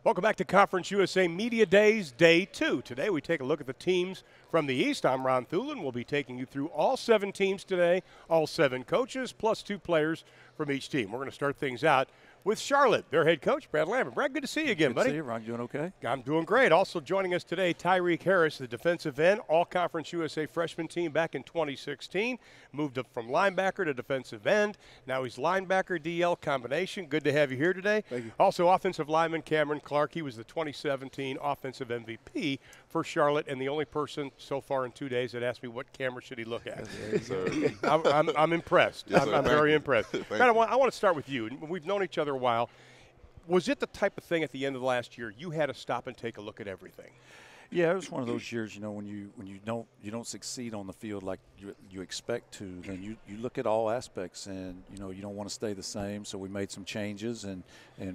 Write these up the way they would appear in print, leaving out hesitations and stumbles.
Welcome back to Conference USA Media Days, Day 2. Today we take a look at the teams from the East. I'm Ron Thulin. We'll be taking you through all 7 teams today, all 7 coaches, plus 2 players from each team. We're going to start things out with Charlotte, their head coach, Brad Lambert. Brad, good to see you again, buddy. Good to see you, Ron. You doing okay? I'm doing great. Also joining us today, Tyriq Harris, the defensive end, All-Conference USA freshman team back in 2016. Moved up from linebacker to defensive end. Now he's linebacker, DL combination. Good to have you here today. Thank you. Also offensive lineman Cameron Clark. He was the 2017 offensive MVP for Charlotte and the only person so far in 2 days that asked me what camera should he look at. Yes, sir. I'm impressed. Yes, sir. I'm very impressed. Brad, I you. want to start with you. We've known each other a while. Was it the type of thing at the end of last year you had to stop and take a look at everything? Yeah, it was one of those years, when you don't succeed on the field like you expect to, then you look at all aspects and you don't want to stay the same. So we made some changes and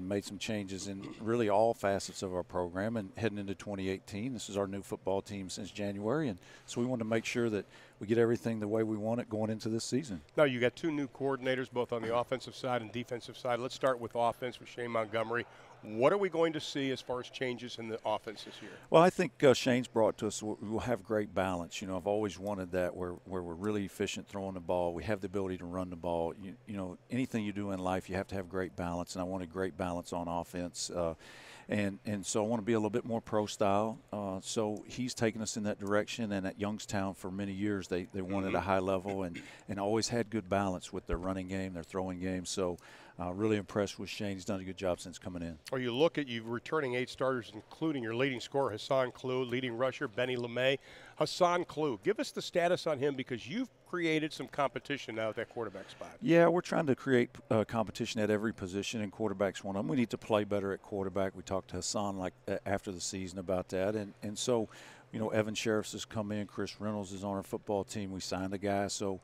made some changes in really all facets of our program. And heading into 2018, this is our new football team since January, and so we want to make sure that we get everything the way we want it going into this season. Now you got 2 new coordinators, both on the offensive side and defensive side. Let's start with offense with Shane Montgomery. What are we going to see as far as changes in the offense this year? Well, I think Shane's brought to us, we'll have great balance. I've always wanted that where we're really efficient throwing the ball. We have the ability to run the ball. Anything you do in life, you have to have great balance, and I wanted great balance on offense. And so I want to be a little bit more pro style. So he's taken us in that direction. And at Youngstown for many years, they wanted a high level and always had good balance with their running game, their throwing game. So really impressed with Shane. He's done a good job since coming in. Or you look at you returning 8 starters, including your leading scorer, Hassan Klue, leading rusher, Benny LeMay. Hassan Klue, give us the status on him because you've created some competition now at that quarterback spot. Yeah, we're trying to create competition at every position, and quarterback's one of them. We need to play better at quarterback. We talked to Hassan after the season about that, and so Evan Sheriffs has come in. Chris Reynolds is on our football team. We signed a guy. So,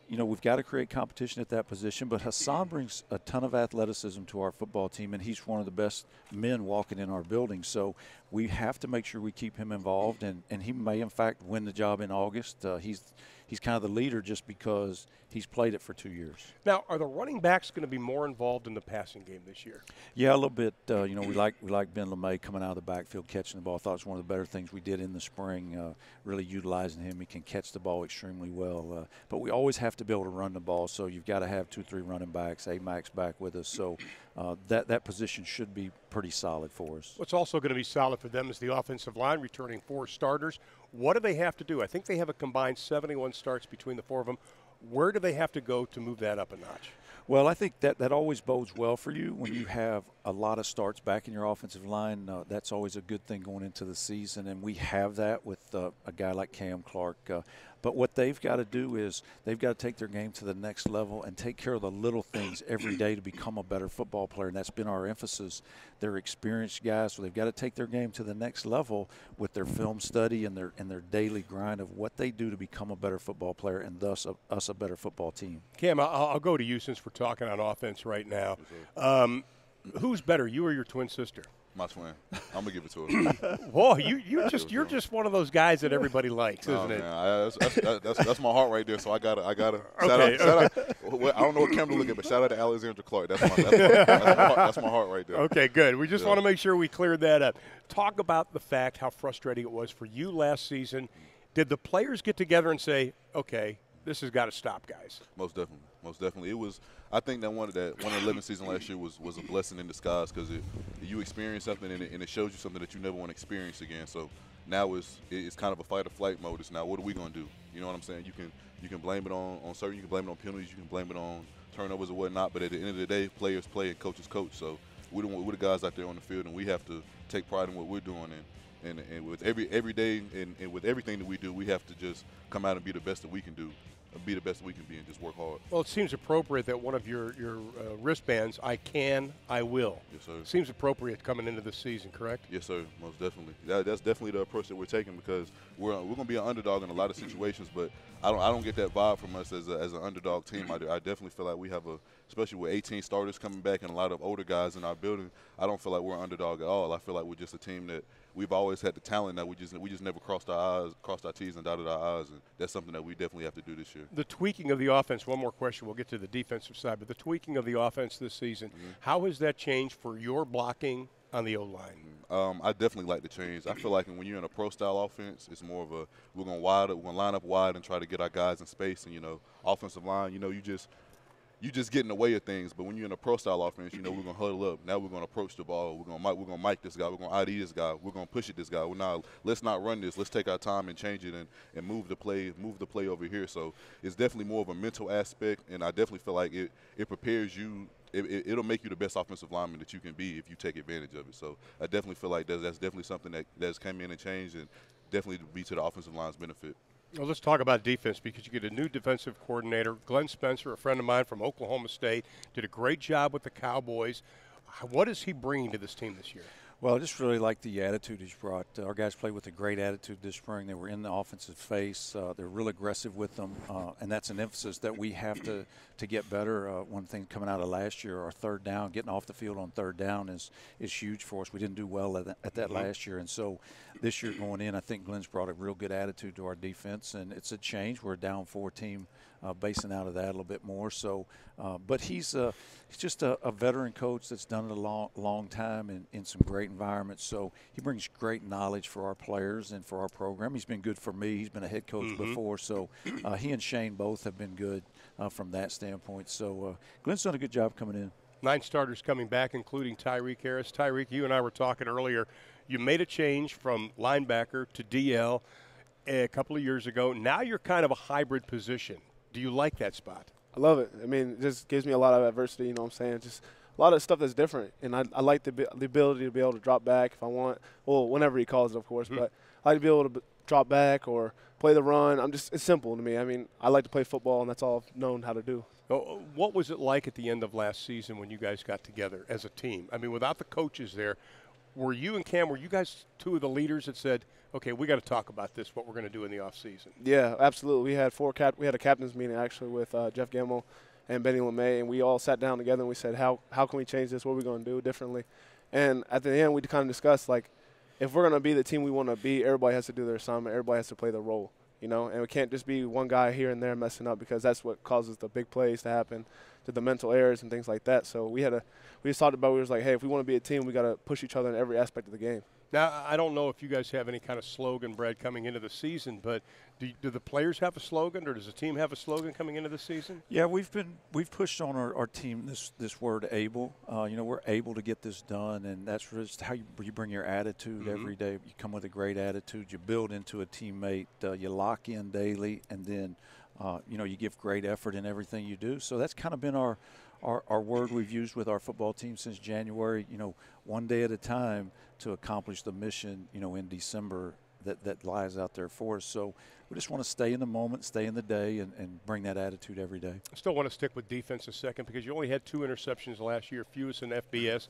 we've got to create competition at that position. But Hassan brings a ton of athleticism to our football team, and he's one of the best men walking in our building. So we have to make sure we keep him involved, and he may, in fact, win the job in August. He's kind of the leader just because he's played it for 2 years. Now, are the running backs going to be more involved in the passing game this year? Yeah, a little bit. We like Ben LeMay coming out of the backfield, catching the ball. I thought it was one of the better things we did in the spring, really utilizing him. He can catch the ball extremely well. But we always have to be able to run the ball, so you've got to have 2-3 running backs, A-Max back with us. So that position should be pretty solid for us. What's also going to be solid for them is the offensive line, returning 4 starters. What do they have to do? I think they have a combined 71 starts between the 4 of them. Where do they have to go to move that up a notch? Well, I think that always bodes well for you when you have a lot of starts back in your offensive line. That's always a good thing going into the season, and we have that with a guy like Cam Clark. But what they've got to do is they've got to take their game to the next level and take care of the little things every day to become a better football player, and that's been our emphasis. They're experienced guys, so they've got to take their game to the next level with their film study and their daily grind of what they do to become a better football player and thus us a better football team. Cam, I'll go to you since we're talking on offense right now. Who's better, you or your twin sister? My twin. I'm gonna give it to her. Whoa, you're just one of those guys that everybody likes, isn't it? That's my heart right there. So I gotta. Okay, shout out. I don't know what camera to look at, but shout out to Alexandra Clark. That's my heart right there. Okay, good. We just want to make sure we cleared that up. Talk about the fact how frustrating it was for you last season. Did the players get together and say, "Okay, this has got to stop, guys"? Most definitely. It was. I think that one of the 11 season last year was a blessing in disguise because you experience something and it shows you something that you never want to experience again. So now it's kind of a fight or flight mode. It's now what are we going to do? You know what I'm saying? You can blame it on certain. You can blame it on penalties. You can blame it on turnovers or whatnot. But at the end of the day, players play and coaches coach. So we're the guys out there on the field, and we have to take pride in what we're doing. And with every day and with everything that we do, we have to just come out and be the best that we can do. Be the best we can be and just work hard. Well, it seems appropriate that one of your wristbands, I can, I will. Yes, sir. Seems appropriate coming into the season, correct? Yes, sir. Most definitely. That's definitely the approach that we're taking because we're going to be an underdog in a lot of situations, but I don't get that vibe from us as an underdog team. I definitely feel like we have especially with 18 starters coming back and a lot of older guys in our building, I don't feel like we're an underdog at all. I feel like we're just a team that we've always had the talent that we just never crossed our T's and dotted our I's, and that's something that we definitely have to do this year. The tweaking of the offense, one more question, we'll get to the defensive side, but the tweaking of the offense this season, how has that changed for your blocking on the O-line? I definitely like the change. I feel like when you're in a pro-style offense, it's more of a we're going to line up wide and try to get our guys in space. And, offensive line, you just get in the way of things. But when you're in a pro-style offense, we're going to huddle up. Now we're going to approach the ball. We're going to mic this guy. We're going to ID this guy. We're going to push it this guy. Let's not run this. Let's take our time and change it and move the play over here. So it's definitely more of a mental aspect, and I definitely feel like it prepares you. It'll make you the best offensive lineman that you can be if you take advantage of it. So I definitely feel like that's definitely something that's come in and changed and definitely be to the offensive line's benefit. Well, let's talk about defense because you get a new defensive coordinator. Glenn Spencer, a friend of mine from Oklahoma State, did a great job with the Cowboys. What is he bringing to this team this year? Well, I just really like the attitude he's brought. Our guys played with a great attitude this spring. They were in the offensive face. They're real aggressive with them, and that's an emphasis that we have to get better. One thing coming out of last year, our third down, getting off the field on third down is huge for us. We didn't do well at that last year, and so this year going in, I think Glenn's brought a real good attitude to our defense, and it's a change. We're a down 4 team, basing out of that a little bit more. So, but he's just a veteran coach that's done it a long time in some great environments. So he brings great knowledge for our players and for our program. He's been good for me. He's been a head coach before. So he and Shane both have been good from that standpoint. So Glenn's done a good job coming in. 9 starters coming back, including Tyriq Harris. Tyriq, you and I were talking earlier. You made a change from linebacker to DL a couple of years ago. Now you're kind of a hybrid position. Do you like that spot? I love it. I mean, it just gives me a lot of adversity, you know what I'm saying? Just a lot of stuff that's different. And I like the ability to be able to drop back if I want. Well, whenever he calls it, of course. But I like to be able to drop back or play the run. It's simple to me. I mean, I like to play football, and that's all I've known how to do. What was it like at the end of last season when you guys got together as a team? I mean, without the coaches there, were you and Cam, were you guys two of the leaders that said, okay, we got to talk about this, what we're going to do in the offseason? Yeah, absolutely. We had a captain's meeting actually with Jeff Gamble and Benny LeMay, and we all sat down together and we said, how can we change this? What are we going to do differently? And at the end, we kind of discussed, like, if we're going to be the team we want to be, everybody has to do their assignment. Everybody has to play their role, and we can't just be one guy here and there messing up because that's what causes the big plays to happen, to the mental errors and things like that. So we just talked about, we was like, hey, if we want to be a team, we got to push each other in every aspect of the game. Now, I don't know if you guys have any kind of slogan, Brad, coming into the season, but do the players have a slogan, or does the team have a slogan coming into the season? Yeah, we've pushed on our team this word able. We're able to get this done, and that's just how you bring your attitude every day. You come with a great attitude. You build into a teammate. You lock in daily, and then you give great effort in everything you do. So that's kind of been our word we've used with our football team since January, one day at a time to accomplish the mission, in December that lies out there for us. So we just want to stay in the moment, stay in the day, and bring that attitude every day. I still want to stick with defense a second because you only had 2 interceptions last year, fewest in FBS.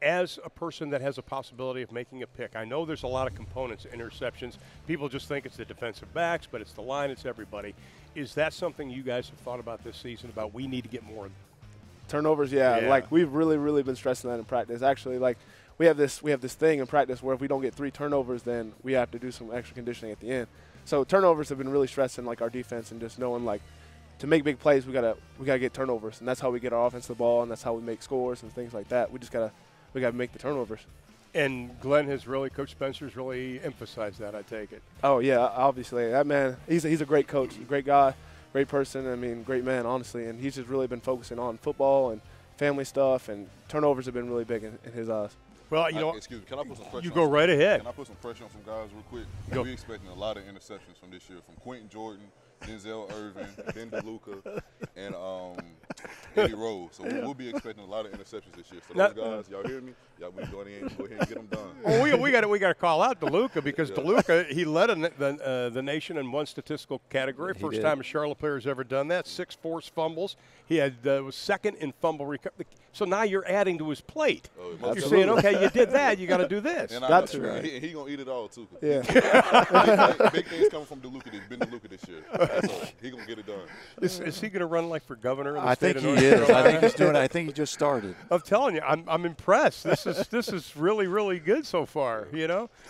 As a person that has a possibility of making a pick, I know there's a lot of components to interceptions. People just think it's the defensive backs, but it's the line, it's everybody. Is that something you guys have thought about this season, about we need to get more? Turnovers, yeah. Like, we've really, really been stressing that in practice. Actually, like, we have this thing in practice where if we don't get 3 turnovers, then we have to do some extra conditioning at the end. So turnovers have been really stressing, like, our defense, and just knowing, like, to make big plays, we gotta get turnovers, and that's how we get our offense the ball, and that's how we make scores and things like that. We gotta make the turnovers. And Glenn Coach Spencer's really emphasized that, I take it. Oh yeah, obviously. That man, he's a great coach, great guy, great person. I mean, great man, honestly. And he's just really been focusing on football and family stuff, and turnovers have been really big in his eyes. Well, excuse me, can I put some pressure? You go right ahead. Can I put some pressure on some guys real quick? We're expecting a lot of interceptions from this year, from Quentin Jordan, Denzel Irvin, Ben DeLuca, and Eddie Rose. So we'll be expecting a lot of interceptions this year. So those guys, y'all hear me? Y'all we go ahead and get them done. Well, we got to call out DeLuca because DeLuca, he led the nation in one statistical category. First time a Charlotte player has ever done that. 6 forced fumbles. He was second in fumble recovery. So now you're adding to his plate. You're saying, okay, you did that, you got to do this. And got to, right? He gonna eat it all too. Yeah. Big things coming from DeLuca. Ben DeLuca this year. That's all. He gonna get it done. Is he gonna run like for governor? I think he is. I think he's doing it. I think he just started. I'm telling you, I'm impressed. This is really, really good so far.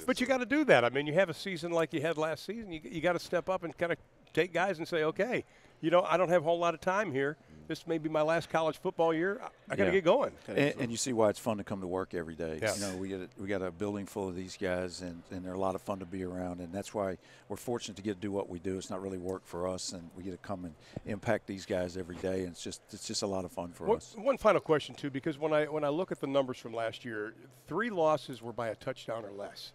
But you got to do that. I mean, you have a season like you had last season. You got to step up and kind of take guys and say, okay, I don't have a whole lot of time here. this may be my last college football year. I got to get going. And you see why it's fun to come to work every day. Yeah. You know, we got a building full of these guys, and they're a lot of fun to be around, and that's why we're fortunate to get to do what we do. It's not really work for us, and we get to come and impact these guys every day, and it's just a lot of fun for us. One final question too, because when I look at the numbers from last year, 3 losses were by a touchdown or less.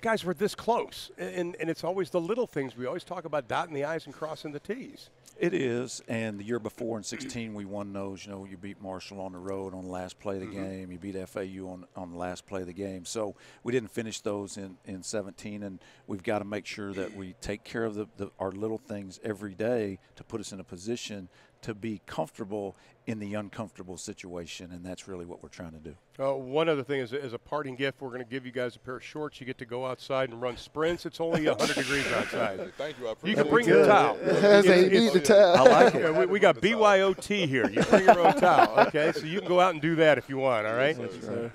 Guys were this close, and it's always the little things. We always talk about dotting the I's and crossing the T's. It is, and the year before in 16 we won those. You know, you beat Marshall on the road on the last play of the game. You beat FAU on the last play of the game. So we didn't finish those in 17, and we've got to make sure that we take care of our little things every day to put us in a position to be comfortable in the uncomfortable situation, and that's really what we're trying to do. One other thing is, as a parting gift, we're going to give you guys a pair of shorts. You get to go outside and run sprints. It's only 100 degrees outside. Thank you. I appreciate You can bring your towel. You need the towel. I like it. We got BYOT here. You bring your own towel, okay? So you can go out and do that if you want, all right?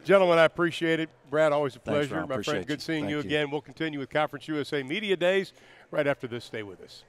Gentlemen, I appreciate it. Brad, always a pleasure. Ron. My friend, Appreciate good seeing Thank you you again. We'll continue with Conference USA Media Days right after this. Stay with us.